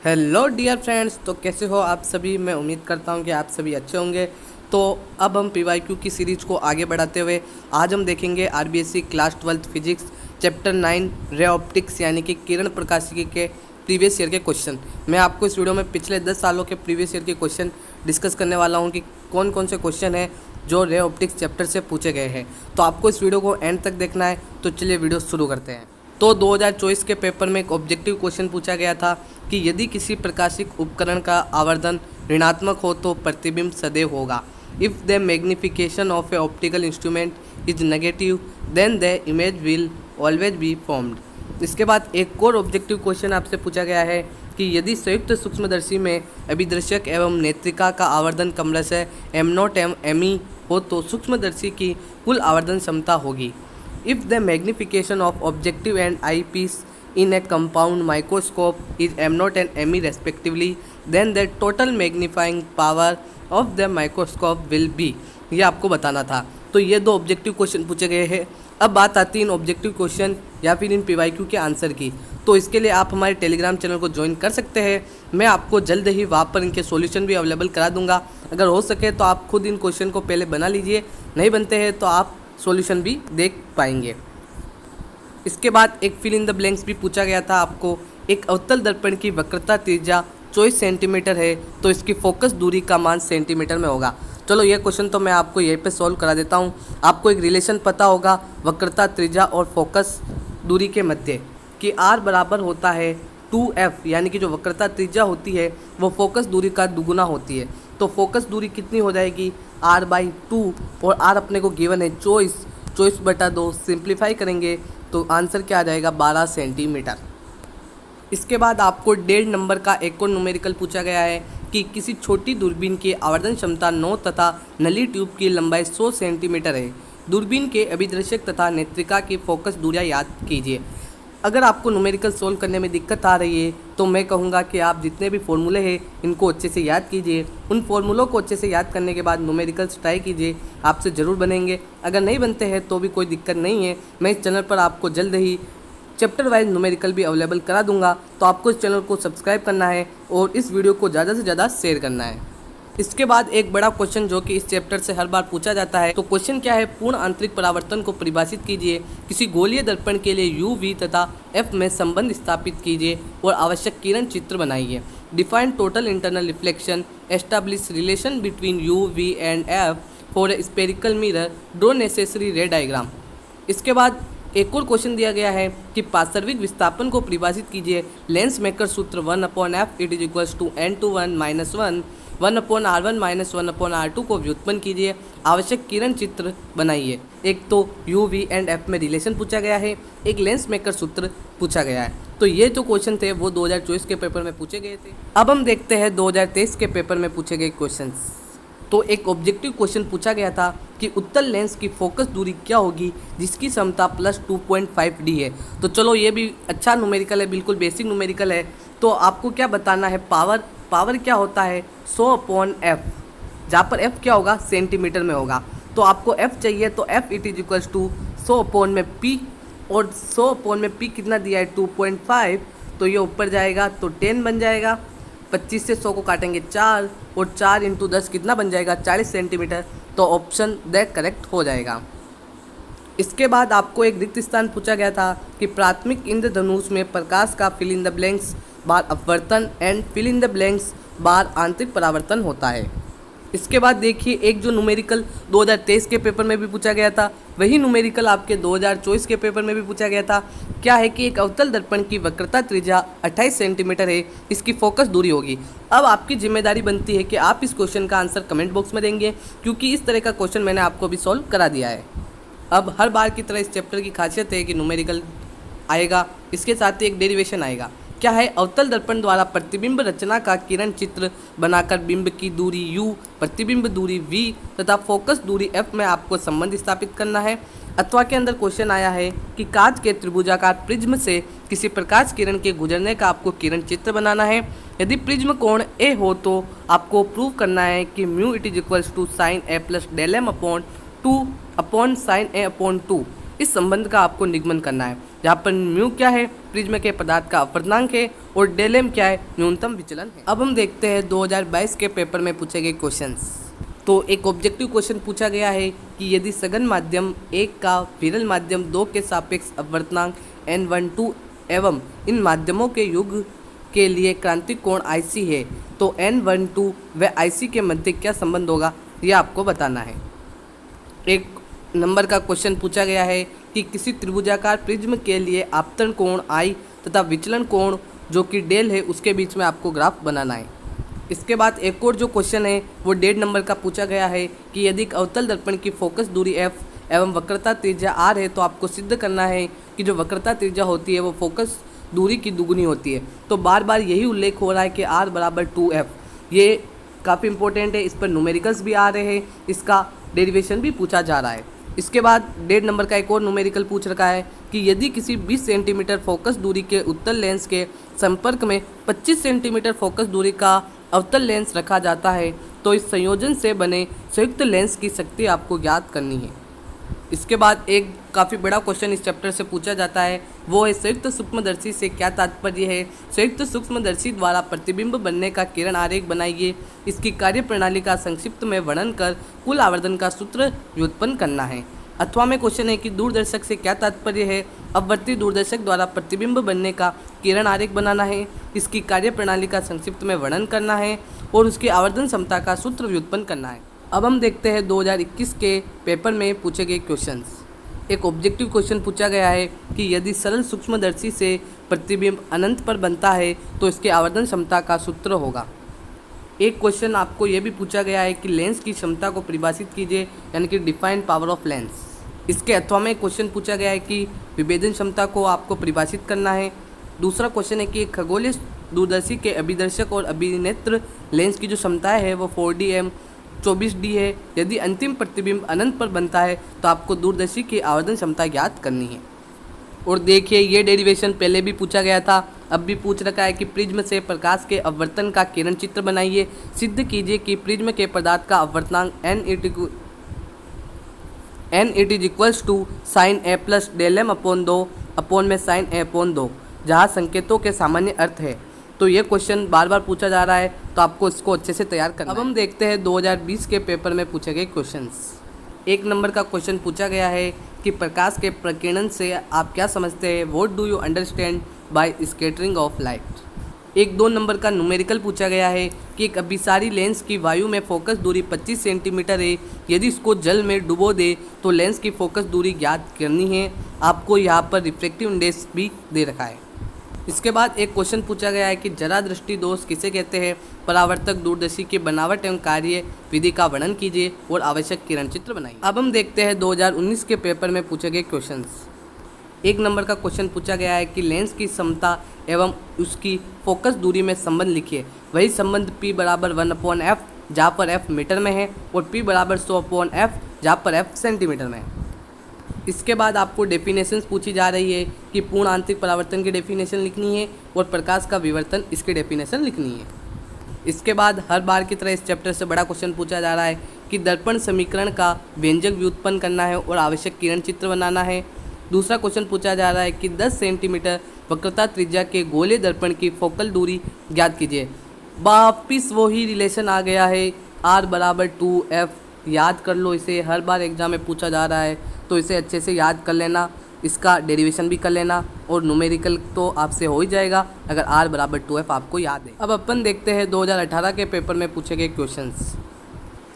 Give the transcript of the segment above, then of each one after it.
Hello dear friends, तो कैसे हो आप सभी। मैं उम्मीद करता हूं कि आप सभी अच्छे होंगे। तो अब हम पीवाईक्यू की सीरीज़ को आगे बढ़ाते हुए आज हम देखेंगे RBSC class 12 physics chapter 9 ray optics यानी कि किरण प्रकाशिकी के प्रीवियस ईयर के क्वेश्चन। मैं आपको इस वीडियो में पिछले 10 सालों के प्रीवियस ईयर के क्वेश्चन डिस्कस करने वाला हूँ कि कौन कौन से क्वेश्चन हैं जो रे ऑप्टिक्स चैप्टर से पूछे गए हैं। तो आपको इस वीडियो को एंड तक देखना है। तो चलिए वीडियो शुरू करते हैं। तो 2024 के पेपर में एक ऑब्जेक्टिव क्वेश्चन पूछा गया था कि यदि किसी प्रकाशिक उपकरण का आवर्धन ऋणात्मक हो तो प्रतिबिंब सदैव होगा। If the magnification of a optical instrument is negative then the image will always be formed. इसके बाद एक और ऑब्जेक्टिव क्वेश्चन आपसे पूछा गया है कि यदि संयुक्त सूक्ष्मदर्शी में अभिदर्शक एवं नेत्रिका का आवर्धन क्रमशः M0 एवं ME हो तो सूक्ष्मदर्शी की कुल आवर्धन क्षमता होगी। If the magnification of objective and eyepiece in a compound microscope is M0 and ME respectively, then the total magnifying power of the microscope will be। ये आपको बताना था। तो ये दो ऑब्जेक्टिव क्वेश्चन पूछे गए हैं। अब बात आती है इन ऑब्जेक्टिव क्वेश्चन या फिर इन पीवाईक्यू के आंसर की। तो इसके लिए आप हमारे टेलीग्राम चैनल को ज्वाइन कर सकते हैं। मैं आपको जल्द ही वहाँ पर इनके सॉल्यूशन भी अवेलेबल करा दूंगा। अगर हो सके तो आप खुद इन क्वेश्चन को पहले बना लीजिए, नहीं बनते हैं तो आप सॉल्यूशन भी देख पाएंगे। इसके बाद एक फिल इन द ब्लैंक्स भी पूछा गया था आपको। एक अवतल दर्पण की वक्रता त्रिज्या 24 सेंटीमीटर है तो इसकी फोकस दूरी का मान सेंटीमीटर में होगा। चलो ये क्वेश्चन तो मैं आपको यहीं पे सॉल्व करा देता हूँ। आपको एक रिलेशन पता होगा वक्रता त्रिज्या और फोकस दूरी के मध्य कि R बराबर होता है 2F, यानी कि जो वक्रता त्रिज्या होती है वो फोकस दूरी का दुगुना होती है। तो फोकस दूरी कितनी हो जाएगी R/2 और R अपने को गिवन है 24/2। सिंप्लीफाई करेंगे तो आंसर क्या आ जाएगा 12 सेंटीमीटर। इसके बाद आपको 1.5 नंबर का एक और न्यूमेरिकल पूछा गया है कि किसी छोटी दूरबीन की आवर्धन क्षमता 9 तथा नली ट्यूब की लंबाई 100 सेंटीमीटर है। दूरबीन के अभिदर्शक तथा नेत्रिका की फोकस दूरियां याद कीजिए। अगर आपको न्यूमेरिकल सोल्व करने में दिक्कत आ रही है तो मैं कहूँगा कि आप जितने भी फॉर्मूले हैं इनको अच्छे से याद कीजिए। उन फॉर्मूलों को अच्छे से याद करने के बाद न्यूमेरिकल्स ट्राई कीजिए, आपसे ज़रूर बनेंगे। अगर नहीं बनते हैं तो भी कोई दिक्कत नहीं है, मैं इस चैनल पर आपको जल्द ही चैप्टर वाइज न्यूमेरिकल भी अवेलेबल करा दूंगा। तो आपको इस चैनल को सब्सक्राइब करना है और इस वीडियो को ज़्यादा से ज़्यादा शेयर करना है। इसके बाद एक बड़ा क्वेश्चन जो कि इस चैप्टर से हर बार पूछा जाता है। तो क्वेश्चन क्या है, पूर्ण आंतरिक परावर्तन को परिभाषित कीजिए। किसी गोलीय दर्पण के लिए U, V तथा F में संबंध स्थापित कीजिए और आवश्यक किरण चित्र बनाइए। Define total internal reflection, establish relation between U, V and F for a spherical mirror, draw necessary रे डायग्राम। इसके बाद एक और क्वेश्चन दिया गया है कि पार्श्विक विस्थापन को परिभाषित कीजिए। लेंस मेकर सूत्र 1/f it is equals to n/1 - 1 1/r1 - 1/r2 को व्युत्पन्न कीजिए। आवश्यक किरण चित्र बनाइए। एक तो U, V एंड F में रिलेशन पूछा गया है, एक लेंस मेकर सूत्र पूछा गया है। तो ये जो क्वेश्चन थे वो 2024 के पेपर में पूछे गए थे। अब हम देखते हैं 2023 के पेपर में पूछे गए क्वेश्चंस। तो एक ऑब्जेक्टिव क्वेश्चन पूछा गया था कि उत्तल लेंस की फोकस दूरी क्या होगी जिसकी क्षमता +2.5D है। तो चलो ये भी अच्छा न्यूमेरिकल है, बिल्कुल बेसिक न्यूमेरिकल है। तो आपको क्या बताना है, पावर क्या होता है 100/F, जहाँ पर F क्या होगा सेंटीमीटर में होगा। तो आपको F चाहिए तो F it is equals to 100/P और 100/P कितना दिया है 2.5, तो ये ऊपर जाएगा तो 10 बन जाएगा। 25 से 100 को काटेंगे 4 और 4 × 10 कितना बन जाएगा 40 सेंटीमीटर। तो ऑप्शन द करेक्ट हो जाएगा। इसके बाद आपको एक रिक्त स्थान पूछा गया था कि प्राथमिक इंद्रधनुष में प्रकाश का फिल इन द ब्लैंक्स बार अपवर्तन and fill in the blanks बार आंतरिक परावर्तन होता है। इसके बाद देखिए एक जो न्यूमेरिकल 2023 के पेपर में भी पूछा गया था वही न्यूमेरिकल आपके 2024 के पेपर में भी पूछा गया था। क्या है कि एक अवतल दर्पण की वक्रता त्रिज्या 28 सेंटीमीटर है, इसकी फोकस दूरी होगी। अब आपकी जिम्मेदारी बनती है कि आप इस क्वेश्चन का आंसर कमेंट बॉक्स में देंगे, क्योंकि इस तरह का क्वेश्चन मैंने आपको भी सॉल्व करा दिया है। अब हर बार की तरह इस चैप्टर की खासियत है कि न्यूमेरिकल आएगा, इसके साथ ही एक डेरिवेशन आएगा। क्या है, अवतल दर्पण द्वारा प्रतिबिंब रचना का किरण चित्र बनाकर बिंब की दूरी U, प्रतिबिंब दूरी V तथा फोकस दूरी F में आपको संबंध स्थापित करना है। अथवा के अंदर क्वेश्चन आया है कि कांच के त्रिभुजाकार प्रिज्म से किसी प्रकाश किरण के गुजरने का आपको किरण चित्र बनाना है। यदि प्रिज्म कोण A हो तो आपको प्रूव करना है कि μ it is equals to sin A + ΔM/2 sin A/2 इस संबंध का आपको निगमन करना है। जहाँ पर म्यू क्या है, प्रिज्म के पदार्थ का अपवर्तनांक है, और डेल एम क्या है, न्यूनतम विचलन है। अब हम देखते हैं 2022 के पेपर में पूछे गए क्वेश्चंस। तो एक ऑब्जेक्टिव क्वेश्चन पूछा गया है कि यदि सघन माध्यम 1 का विरल माध्यम 2 के सापेक्ष अपवर्तनांक n12 एवं इन माध्यमों के युग के लिए क्रांतिक कोण IC है, तो n12 व IC के मध्य क्या संबंध होगा, यह आपको बताना है। एक नंबर का क्वेश्चन पूछा गया है कि किसी त्रिभुजाकार प्रिज्म के लिए आपतन कोण I तथा विचलन कोण जो कि डेल है उसके बीच में आपको ग्राफ बनाना है। इसके बाद एक और जो क्वेश्चन है वो 1.5 नंबर का पूछा गया है कि यदि अवतल दर्पण की फोकस दूरी f एवं वक्रता त्रिज्या r है, तो आपको सिद्ध करना है कि जो वक्रता त्रिज्या होती है वो फोकस दूरी की दुगुनी होती है। तो बार बार यही उल्लेख हो रहा है कि r बराबर 2f, ये काफ़ी इंपॉर्टेंट है, इस पर न्यूमेरिकल्स भी आ रहे हैं, इसका डेरिवेशन भी पूछा जा रहा है। इसके बाद 1.5 नंबर का एक और न्यूमेरिकल पूछ रखा है कि यदि किसी 20 सेंटीमीटर फोकस दूरी के उत्तल लेंस के संपर्क में 25 सेंटीमीटर फोकस दूरी का अवतल लेंस रखा जाता है, तो इस संयोजन से बने संयुक्त लेंस की शक्ति आपको ज्ञात करनी है। इसके बाद एक काफ़ी बड़ा क्वेश्चन इस चैप्टर से पूछा जाता है, वो है संयुक्त सूक्ष्मदर्शी से क्या तात्पर्य है। संयुक्त सूक्ष्मदर्शी द्वारा प्रतिबिंब बनने का किरण आरेख बनाइए, इसकी कार्यप्रणाली का संक्षिप्त में वर्णन कर कुल आवर्धन का सूत्र व्युत्पन्न करना है। अथवा में क्वेश्चन है कि दूरदर्शक से क्या तात्पर्य है। अपवर्ती दूरदर्शक द्वारा प्रतिबिंब बनने का किरण आरेख बनाना है, इसकी कार्यप्रणाली का संक्षिप्त में वर्णन करना है और उसकी आवर्धन क्षमता का सूत्र व्युत्पन्न करना है। अब हम देखते हैं 2021 के पेपर में पूछे गए क्वेश्चंस। एक ऑब्जेक्टिव क्वेश्चन पूछा गया है कि यदि सरल सूक्ष्मदर्शी से प्रतिबिंब अनंत पर बनता है तो इसके आवर्धन क्षमता का सूत्र होगा। एक क्वेश्चन आपको यह भी पूछा गया है कि लेंस की क्षमता को परिभाषित कीजिए, यानी कि डिफाइन पावर ऑफ लेंस। इसके अथवा में क्वेश्चन पूछा गया है कि विभेदन क्षमता को आपको परिभाषित करना है। दूसरा क्वेश्चन है कि खगोलीय दूरदर्शी के अभिदर्शक और अभिनेत्र लेंस की जो क्षमता है वो 4D एम 24D है। यदि अंतिम प्रतिबिंब अनंत पर बनता है तो आपको दूरदर्शी की आवर्धन क्षमता ज्ञात करनी है। और देखिए ये डेरिवेशन पहले भी पूछा गया था, अब भी पूछ रखा है कि प्रिज्म से प्रकाश के अपवर्तन का किरण चित्र बनाइए। सिद्ध कीजिए कि प्रिज्म के पदार्थ का अपवर्तनांक n it is equals to sine a plus del M upon 2 upon में साइन a अपॉन 2, जहाँ संकेतों के सामान्य अर्थ है। तो ये क्वेश्चन बार बार पूछा जा रहा है, तो आपको इसको अच्छे से तैयार करना है। अब हम देखते हैं 2020 के पेपर में पूछे गए क्वेश्चंस। 1 नंबर का क्वेश्चन पूछा गया है कि प्रकाश के प्रकीर्णन से आप क्या समझते हैं, what do you understand by scattering of light. 1-2 number का न्यूमेरिकल पूछा गया है कि एक अभिसारी लेंस की वायु में फोकस दूरी 25 सेंटीमीटर है, यदि इसको जल में डुबो दे तो लेंस की फोकस दूरी ज्ञात करनी है। आपको यहाँ पर रिफ्रैक्टिव इंडेक्स भी दे रखा है। इसके बाद एक क्वेश्चन पूछा गया है कि जरा दृष्टि दोष किसे कहते हैं, परावर्तक दूरदर्शी की बनावट एवं कार्य विधि का वर्णन कीजिए और आवश्यक किरण चित्र बनाइए। अब हम देखते हैं 2019 के पेपर में पूछे गए क्वेश्चंस। 1 नंबर का क्वेश्चन पूछा गया है कि लेंस की क्षमता एवं उसकी फोकस दूरी में संबंध लिखिए। वही संबंध P बराबर 1/f जहाँ पर f मीटर में है और P बराबर 100/f जहाँ पर f सेंटीमीटर में है। इसके बाद आपको डेफिनेशंस पूछी जा रही है कि पूर्ण आंतरिक परावर्तन की डेफिनेशन लिखनी है और प्रकाश का विवर्तन इसकी डेफिनेशन लिखनी है। इसके बाद हर बार की तरह इस चैप्टर से बड़ा क्वेश्चन पूछा जा रहा है कि दर्पण समीकरण का व्यंजक व्युत्पन्न करना है और आवश्यक किरण चित्र बनाना है। दूसरा क्वेश्चन पूछा जा रहा है कि 10 सेंटीमीटर वक्रता त्रिज्या के गोले दर्पण की फोकल दूरी ज्ञात कीजिए। वापिस वही रिलेशन आ गया है, r बराबर 2f। याद कर लो, इसे हर बार एग्जाम में पूछा जा रहा है, तो इसे अच्छे से याद कर लेना, इसका डेरिवेशन भी कर लेना और न्यूमेरिकल तो आपसे हो ही जाएगा अगर r बराबर 2f आपको याद है। अब अपन देखते हैं 2018 के पेपर में पूछे गए क्वेश्चंस।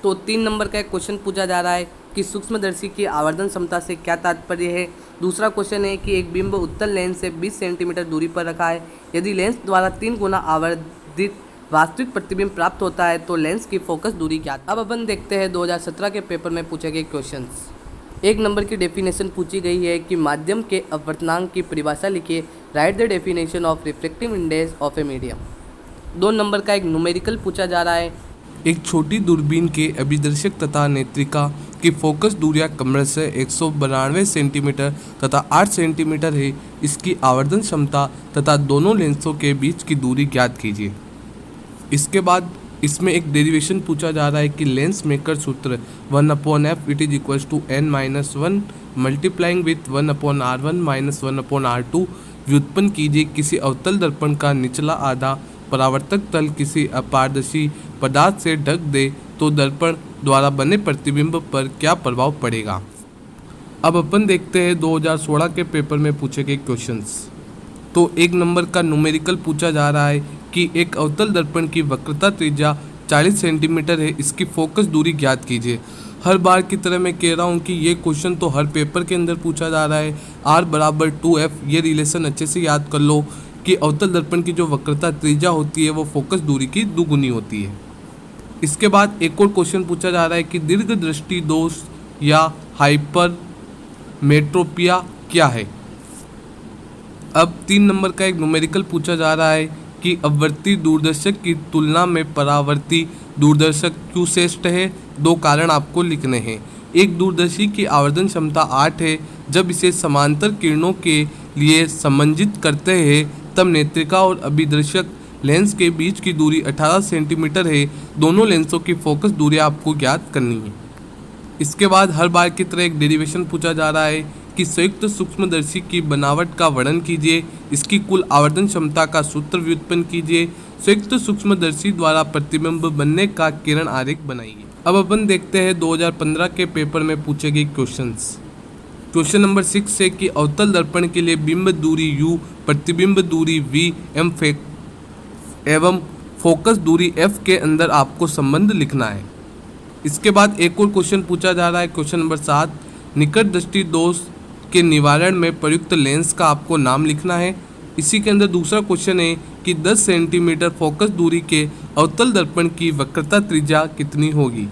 तो 3 नंबर का एक क्वेश्चन पूछा जा रहा है कि सूक्ष्मदर्शी की आवर्धन क्षमता से क्या तात्पर्य है। दूसरा क्वेश्चन है कि एक बिंब उत्तल लेंस से 20 सेंटीमीटर दूरी पर रखा है, यदि लेंस द्वारा 3 गुना आवर्धित वास्तविक प्रतिबिंब प्राप्त होता है तो लेंस की फोकस दूरी क्या। अब अपन देखते हैं 2017 के पेपर में पूछे गए क्वेश्चंस। 1 नंबर की डेफिनेशन पूछी गई है कि माध्यम के अपवर्तनांक की परिभाषा लिखिए। Right the definition of reflective index of a medium. 2 number का एक न्यूमेरिकल पूछा जा रहा है। एक छोटी दूरबीन के अभिदर्शक तथा नेत्रिका की फोकस दूरियां क्रमशः 192 सेंटीमीटर तथा 8 सेंटीमीटर है। इसकी आवर्धन क्षमता तथा दोनों लेंसों के बीच की दूरी ज्ञात कीजिए। इसके बाद इसमें एक डेरिवेशन पूछा जा रहा है कि लेंस मेकर सूत्र 1/f it is equals to n-1 multiplying with 1/r1 minus 1/r2 व्युत्पन्न कीजिए किसी अवतल दर्पण का निचला आधा परावर्तक तल किसी अपारदर्शी पदार्थ से ढक दे तो दर्पण द्वारा बने प्रतिबिंब पर क्या प्रभाव पड़ेगा। अब अपन देखते हैं 2016 के पेपर में पूछे गए क्वेश्चंस। तो 1 नंबर का न्यूमेरिकल पूछा जा रहा है कि एक अवतल दर्पण की वक्रता त्रिज्या 40 सेंटीमीटर है, इसकी फोकस दूरी ज्ञात कीजिए। हर बार की तरह मैं कह रहा हूँ कि ये क्वेश्चन तो हर पेपर के अंदर पूछा जा रहा है। R बराबर 2F, ये रिलेशन अच्छे से याद कर लो कि अवतल दर्पण की जो वक्रता त्रिज्या होती है वो फोकस दूरी की दुगुनी होती है। इसके बाद एक और क्वेश्चन पूछा जा रहा है कि दीर्घ दृष्टि दोष या हाइपरमेट्रोपिया क्या है। अब 3 नंबर का एक न्यूमेरिकल पूछा जा रहा है कि अपवर्ती दूरदर्शक की तुलना में परावर्ती दूरदर्शक क्यों श्रेष्ठ है। 2 कारण आपको लिखने हैं। एक दूरदर्शी की आवर्धन क्षमता 8 है। जब इसे समांतर किरणों के लिए समंजित करते हैं तब नेत्रिका और अभिदर्शक लेंस के बीच की दूरी 18 सेंटीमीटर है। दोनों लेंसों की फोकस दूरी आपको ज्ञात करनी है। इसके बाद हर बार की तरह एक डेरिवेशन पूछा जा रहा है कि संयुक्त सूक्ष्मदर्शी की बनावट का वर्णन कीजिए, इसकी कुल आवर्धन क्षमता का सूत्र व्युत्पन्न कीजिए, संयुक्त सूक्ष्मदर्शी द्वारा प्रतिबिंब बनने का किरण आरेख बनाइए। अब अपन देखते हैं 2015 के पेपर में पूछे गए क्वेश्चंस। क्वेश्चन नंबर 6 से कि अवतल दर्पण के लिए बिंब दूरी u, प्रतिबिंब दूरी v एवं फोकस दूरी f के अंदर आपको संबंध लिखना है। इसके बाद एक और क्वेश्चन पूछा जा रहा है, क्वेश्चन नंबर 7, निकट दृष्टि दोष के निवारण में प्रयुक्त लेंस का आपको नाम लिखना है। इसी के अंदर दूसरा क्वेश्चन है कि 10 सेंटीमीटर फोकस दूरी के अवतल दर्पण की वक्रता त्रिज्या कितनी होगी।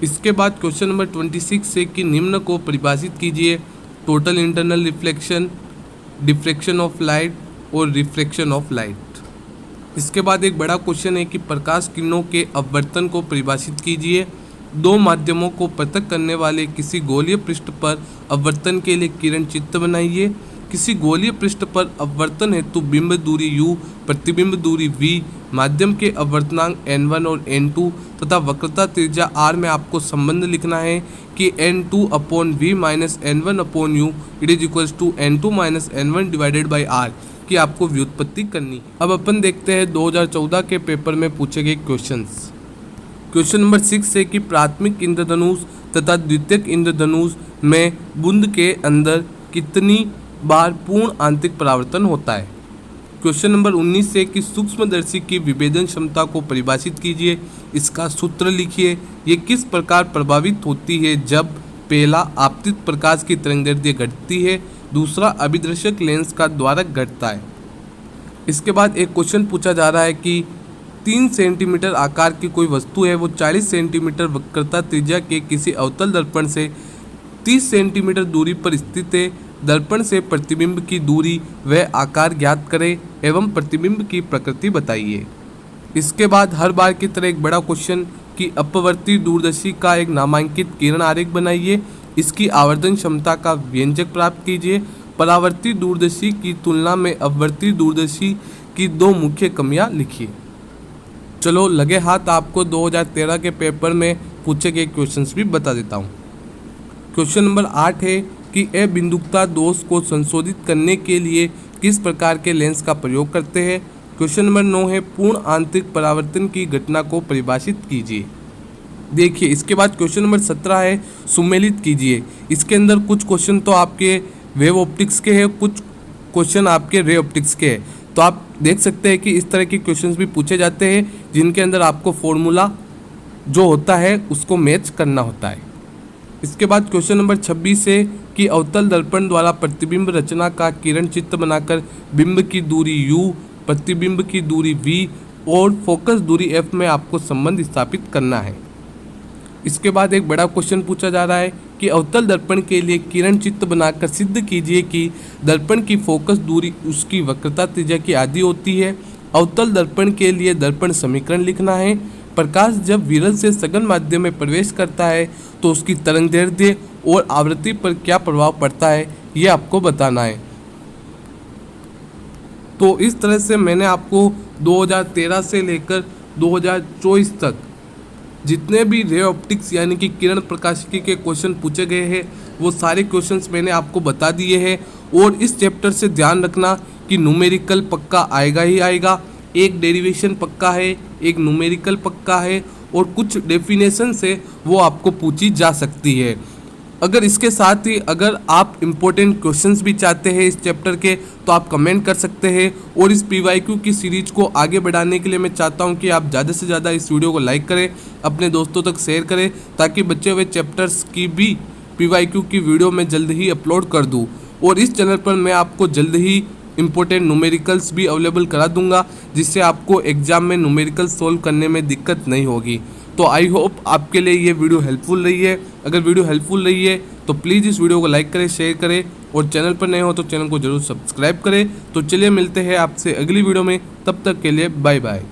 इसके बाद क्वेश्चन नंबर 26 से कि निम्न को परिभाषित कीजिए, total internal reflection, diffraction of light और रिफ्रैक्शन ऑफ लाइट। इसके बाद एक बड़ा क्वेश्चन है कि प्रकाश किरणों के अपवर्तन को परिभाषित कीजिए। 2 माध्यमों को पृथक करने वाले किसी गोलीय पृष्ठ पर अपवर्तन के लिए किरण चित्र बनाइए। किसी गोलीय पृष्ठ पर अपवर्तन हेतु बिंब दूरी u, प्रतिबिंब दूरी v, माध्यम के अपवर्तनांक n1 और n2 तथा वक्रता त्रिज्या r में आपको संबंध लिखना है कि n2/v minus n1/u it is equals to n2 minus n1 divided by r की आपको व्युत्पत्ति करनी है। अब अपन देखते हैं 2014 के पेपर में पूछे गए क्वेश्चंस। क्वेश्चन नंबर 6 से कि प्राथमिक इंद्रधनुष तथा द्वितीयक इंद्रधनुष में बूंद के अंदर कितनी बार पूर्ण आंतरिक परावर्तन होता है। क्वेश्चन नंबर 19 से कि सूक्ष्मदर्शी की विभेदन क्षमता को परिभाषित कीजिए, इसका सूत्र लिखिए। ये किस प्रकार प्रभावित होती है जब पहला आपतित प्रकाश की तरंगदैर्ध्य घटती है, दूसरा अभिदर्शक लेंस का द्वारक घटता है। इसके बाद एक क्वेश्चन पूछा जा रहा है कि 3 सेंटीमीटर आकार की कोई वस्तु है, वो 40 सेंटीमीटर वक्रता त्रिज्या के किसी अवतल दर्पण से 30 सेंटीमीटर दूरी पर स्थित है। दर्पण से प्रतिबिंब की दूरी व आकार ज्ञात करें एवं प्रतिबिंब की प्रकृति बताइए। इसके बाद हर बार की तरह एक बड़ा क्वेश्चन कि अपवर्ती दूरदर्शी का एक नामांकित किरण आरेख बनाइए, इसकी आवर्धन क्षमता का व्यंजक प्राप्त कीजिए। परावर्ती दूरदर्शी की तुलना में अपवर्ती दूरदर्शी की 2 मुख्य कमियां लिखिए। चलो लगे हाथ आपको 2013 के पेपर में पूछे गए क्वेश्चंस भी बता देता हूँ। क्वेश्चन नंबर 8 है कि अबिंदुकता दोष को संशोधित करने के लिए किस प्रकार के लेंस का प्रयोग करते हैं। क्वेश्चन नंबर 9 है पूर्ण आंतरिक परावर्तन की घटना को परिभाषित कीजिए। देखिए इसके बाद क्वेश्चन नंबर 17 है सुमेलित कीजिए। इसके अंदर कुछ क्वेश्चन तो आपके वेव ऑप्टिक्स के हैं, कुछ क्वेश्चन आपके रे ऑप्टिक्स के हैं। तो आप देख सकते हैं कि इस तरह के क्वेश्चंस भी पूछे जाते हैं जिनके अंदर आपको फॉर्मूला जो होता है उसको मैच करना होता है। इसके बाद क्वेश्चन नंबर 26 है कि अवतल दर्पण द्वारा प्रतिबिंब रचना का किरण चित्र बनाकर बिंब की दूरी u, प्रतिबिंब की दूरी v और फोकस दूरी f में आपको संबंध स्थापित करना है। इसके बाद एक बड़ा क्वेश्चन पूछा जा रहा है कि अवतल दर्पण के लिए किरण चित्र बनाकर सिद्ध कीजिए कि दर्पण की फोकस दूरी उसकी वक्रता त्रिज्या की आधी होती है। अवतल दर्पण के लिए दर्पण समीकरण लिखना है। प्रकाश जब विरल से सघन माध्यम में प्रवेश करता है तो उसकी तरंगदैर्ध्य और आवृत्ति पर क्या प्रभाव पड़ता है ये आपको बताना है। तो इस तरह से मैंने आपको 2013 से लेकर 2024 तक जितने भी रे ऑप्टिक्स यानी कि किरण प्रकाशिकी के क्वेश्चन पूछे गए हैं वो सारे क्वेश्चंस मैंने आपको बता दिए हैं। और इस चैप्टर से ध्यान रखना कि न्यूमेरिकल पक्का आएगा ही आएगा, एक डेरिवेशन पक्का है, एक न्यूमेरिकल पक्का है और कुछ डेफिनेशन से वो आपको पूछी जा सकती है। अगर इसके साथ ही अगर आप इम्पोर्टेंट क्वेश्चंस भी चाहते हैं इस चैप्टर के तो आप कमेंट कर सकते हैं। और इस PYQ की सीरीज को आगे बढ़ाने के लिए मैं चाहता हूं कि आप ज़्यादा से ज़्यादा इस वीडियो को लाइक करें, अपने दोस्तों तक शेयर करें, ताकि बचे हुए चैप्टर्स की भी PYQ की वीडियो मैं जल्द ही अपलोड कर दूँ। और इस चैनल पर मैं आपको जल्द ही इम्पोर्टेंट न्यूमेरिकल्स भी अवेलेबल करा दूंगा, जिससे आपको एग्जाम में न्यूमेरिकल सोल्व करने में दिक्कत नहीं होगी। तो आई होप आपके लिए ये वीडियो हेल्पफुल रही है। अगर वीडियो हेल्पफुल रही है तो प्लीज़ इस वीडियो को लाइक करें, शेयर करें और चैनल पर नए हो तो चैनल को जरूर सब्सक्राइब करें। तो चलिए मिलते हैं आपसे अगली वीडियो में, तब तक के लिए बाय बाय।